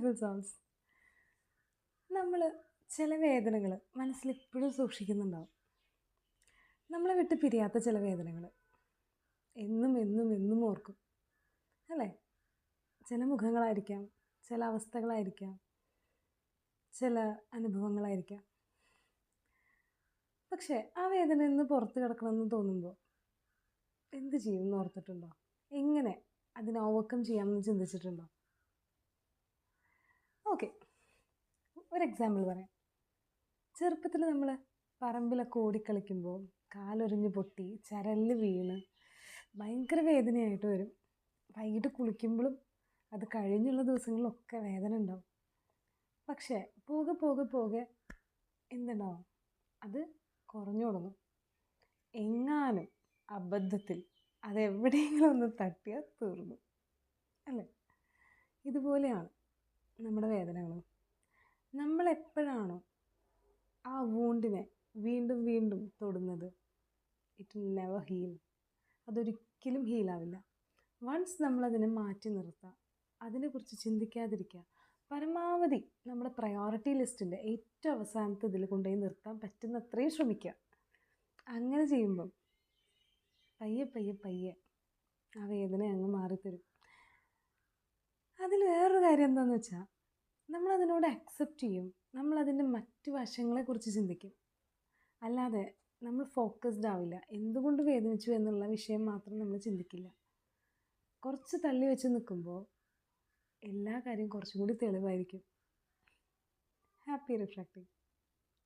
Beautiful songs. നമ്മൾ ചില വേദനകൾ മനസ്സിൽ എപ്പോഴും സൂക്ഷിക്കുന്നുണ്ടാവും. നമ്മളെ വിട്ട് പിരിയാത്ത ചില വേദനകൾ എന്നും എന്നും എന്നും ഓർക്കും അല്ലേ? ചില മുഖങ്ങളായിരിക്കാം, ചില അവസ്ഥകളായിരിക്കാം, ചില അനുഭവങ്ങളായിരിക്കാം. പക്ഷേ ആ വേദന നിന്ന് പുറത്ത് കിടക്കണമെന്ന് തോന്നുമ്പോൾ എന്ത് ചെയ്യുമെന്ന് ഓർത്തിട്ടുണ്ടോ? എങ്ങനെ അതിനെ ഓവർകം ചെയ്യാമെന്ന് ചിന്തിച്ചിട്ടുണ്ടോ? ഓക്കെ, ഒരു എക്സാമ്പിൾ പറയാം. ചെറുപ്പത്തിൽ നമ്മൾ പറമ്പിലൊക്കെ ഓടിക്കളിക്കുമ്പോൾ കാലൊരിഞ്ഞ് പൊട്ടി ചരലിൽ വീണ് ഭയങ്കര വേദനയായിട്ട് വരും. വൈകിട്ട് കുളിക്കുമ്പോഴും അത് കഴിഞ്ഞുള്ള ദിവസങ്ങളിലൊക്കെ വേദന ഉണ്ടാവും. പക്ഷേ പോകെ പോകെ പോകെ എന്തുണ്ടാവും? അത് കുറഞ്ഞു തുടങ്ങും. എങ്ങാനും അബദ്ധത്തിൽ അതെവിടെയെങ്കിലും ഒന്ന് തട്ടിയാൽ തീർന്നു അല്ലേ? ഇതുപോലെയാണ് നമ്മുടെ വേദനകളും. നമ്മളെപ്പോഴാണോ ആ വൂണ്ടിനെ വീണ്ടും വീണ്ടും തൊടുന്നത്, ഇറ്റ് വിൽ നെവർ ഹീൽ. അതൊരിക്കലും ഹീലാവില്ല. വൺസ് നമ്മളതിനെ മാറ്റി നിർത്തുക, അതിനെക്കുറിച്ച് ചിന്തിക്കാതിരിക്കുക, പരമാവധി നമ്മുടെ പ്രയോറിറ്റി ലിസ്റ്റിൻ്റെ ഏറ്റവും അവസാനത്തെ ഇതിൽ കൊണ്ടുപോയി നിർത്താൻ പറ്റുന്ന അത്രയും ശ്രമിക്കുക. അങ്ങനെ ചെയ്യുമ്പം പയ്യെ പയ്യെ പയ്യെ ആ വേദന അങ്ങ് മാറിത്തരും. അതിൽ വേറൊരു കാര്യം എന്താണെന്ന് വെച്ചാൽ, നമ്മളതിനോട് അക്സെപ്റ്റ് ചെയ്യും. നമ്മളതിൻ്റെ മറ്റ് വശങ്ങളെക്കുറിച്ച് ചിന്തിക്കും. അല്ലാതെ നമ്മൾ ഫോക്കസ്ഡ് ആവില്ല. എന്തുകൊണ്ട് വേദനിച്ചു എന്നുള്ള വിഷയം മാത്രം നമ്മൾ ചിന്തിക്കില്ല. കുറച്ച് തള്ളി വെച്ച് നിൽക്കുമ്പോൾ എല്ലാ കാര്യം കുറച്ചും കൂടി തെളിവായിരിക്കും. Happy reflecting.